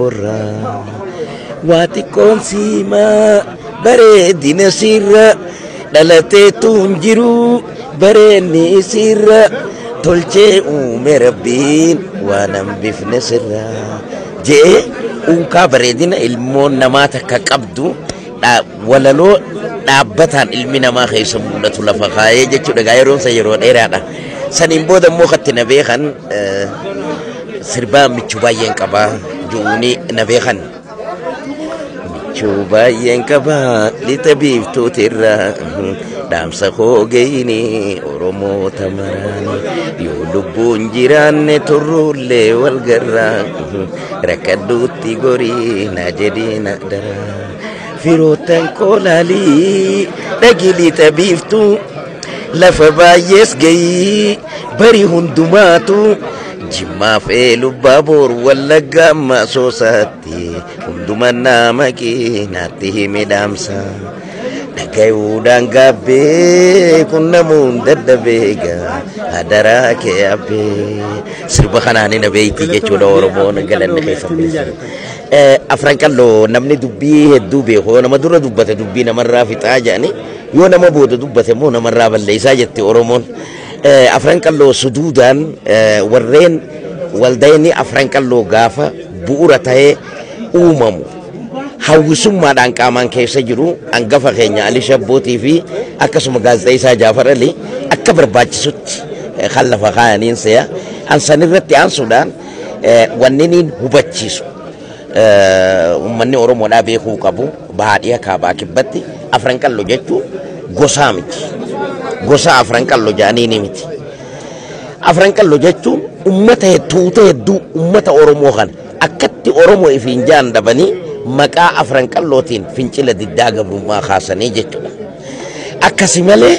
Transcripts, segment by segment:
برا واتكون سيما بريد نسير دلتي تنجرو بريني سير تلجي مربين وانا بفن سرا جي unka bareedina ilmoon namaa takka qabdu walaloo dhaabataan ilmi namaa keessa mul'atu lafa kaayee jechuudha. Yeroon san yeroo dheeraadha. Saniin booda immoo katti na beekan sirbaa michuu baay'een qabaa ju'uuni na beekan. Michuu baay'een qabaa lixa biiftuutirraa dhaamsa koo geeyini Oromoota maraani yoo lubbuun jiraanne turruullee wal garraa rakkadduutti gorii na jedhina daraa firootan koolaalii dhagi lixa biiftuu lafa baay'ees geeyii bari hundumaatu jimmaaf lubbaa boor wallaggaa amma soosaatti hunduman nama keenaatti hime dhaamsa. Kayuudhaan gaabbee kun namuun dadhabeega hadaraa kee abbee sirba kanaan na beeyti jechuudha. Oromoon galanne keessatti afran qalloo namni dubbii hedduu beekoo nama dura dubbate dubbii namarraa fixaa jedhani yoo nama booda dubbate immoo namarraa balleessaa jette Oromoon. Afran qalloo suduudhaan warreen waldayni afran qalloo gaafa bu'uura ta'ee uumamu hawwisummaadhaan qaamaan keessa jiru hangafa keenya Ali Shabbootii fi akkasuma gaazexeessaa Jaafar Ali akka barbaachisutti kan lafa kaayaniin se'a ansan irratti aansuudhaan wanni niin hubachiisu uummanni Oromoodhaa beekuu qabu bahaadhiya kaabaa kibbatti afran qalloo jechuun gosaa miti. Gosa afran qalloo jedhanii miti. Afran qalloo jechuun uummata hedduu uummata Oromoo kan akkatti Oromoo ifiin jaan dhabanii maqaa afran qallootiin fincila diddaa gabrummaa kaasanii jechuudha. Akkasii malee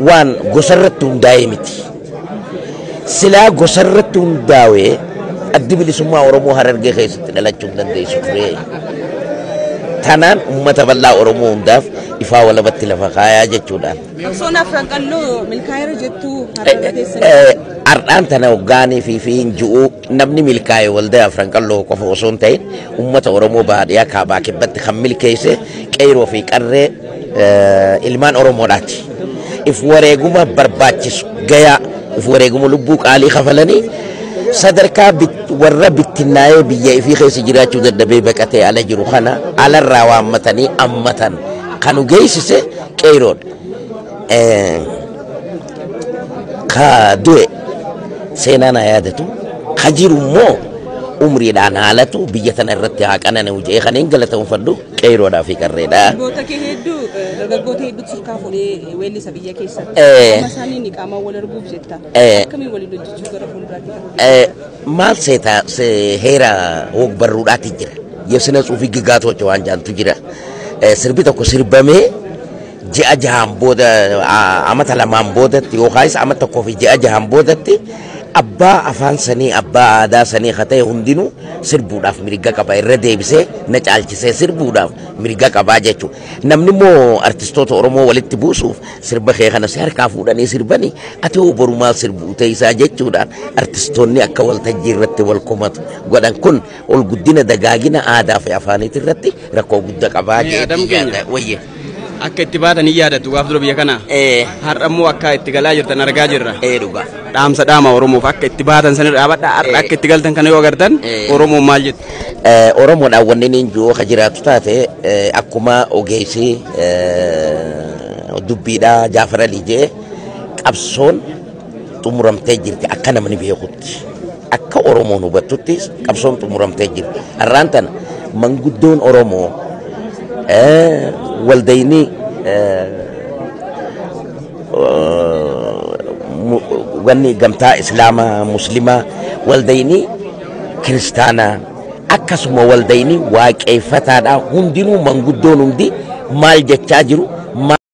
waan gosarratti hundaa'e miti. Silaa gosarratti hundaa'ee addi bilisummaa Oromoo Harargee keessatti dhalachuu dandeessu ture. Tanaan uummata bal'aa Oromoo hundaaf ifaa walabatti lafa kaayaa jechuudhaan. Qabsoon afran qalloo milkaa'eera jettuu Harargee keessatti. Ardhaan tana hoggaanii fi inji'uu namni milkaa'e waldaa afran qalloo qofa osoo hin ta'in uummata Oromoo baadiyyaa kaabaa kibbatti kan milkeesse qeeroo fi qarree ilmaan Oromoodhaati. If wareeguma barbaachisu gayaa if wareeguma lubbuu qaalii kafalanii sadarkaa warra bittinnaa'ee biyya ifii keessa jiraachuu dadhabee baqatee ala jiru kana alarraa waammatanii ammatan kan geessise qeeroodha. Ka du'e seenaan yaadatu ka jiru immoo umriidhaan haalatu biyya tana irratti haa qanani'u jedhee kan hin galateeffadhu qeeroodhaa fi qarreedha. Dargaggoota hedduu surkaa fuudhee weellisa biyya keessatti. Amma isaanii ni qaama wal arguuf jetta. Akkamiin waliin hojjechuu gara fuulduraatti? Maal seetaa heera hogbarruudhaati jira. Yesina suufii gigaatoocha waan jaantu jira. Sirbi tokko sirbamee ji'a jahaan booda amata lamaan boodatti yookaas amata tokkoo fi ji'a jahaan boodatti abbaa afaan sanii abbaa aadaa sanii katee hundinuu sirbuudhaaf mirga qaba irra deebisee na caalchisee sirbuudhaaf mirga qabaa jechuudha. Namni immoo artistoota Oromoo walitti buusuuf sirba kee kana si harkaa fuudhanii sirbanii ati hoo boru maal sirbu teessaa jechuudhaan artistoonni akka waltajjii irratti wal komatu godhan kun ol guddina dagaagina aadaa fi afaaniitii irratti rakkoo guddaa qabaa jechuudha. Akka itti baatan hin yaadatu gaaf dura biyya kana. Har'a immoo akka itti galaa jirtan argaa jirra. Dhugaa. Dhaamsa dhaama Oromoof akka itti baatan sanirra dhaabadha. Har'a akka itti galtan kana yoo agartan Oromoon maal jettu? Oromoodhaan wanni niin jiru akka jiraatu taate akkuma ogeessi dubbiidhaa Jaafar Ali jedhe qabsoon xumuramtee jirti akka namni beekutti. Akka Oromoon hubattutti qabsoon xumuramtee jirti. Har'aan tana manguddoon Oromoo waldayni wanni gamtaa islaamaa muslimaa waldayni kiristaanaa akkasuma waldayni waaqeeffataadhaa hundinuu manguddoon hundi maal jechaa jiru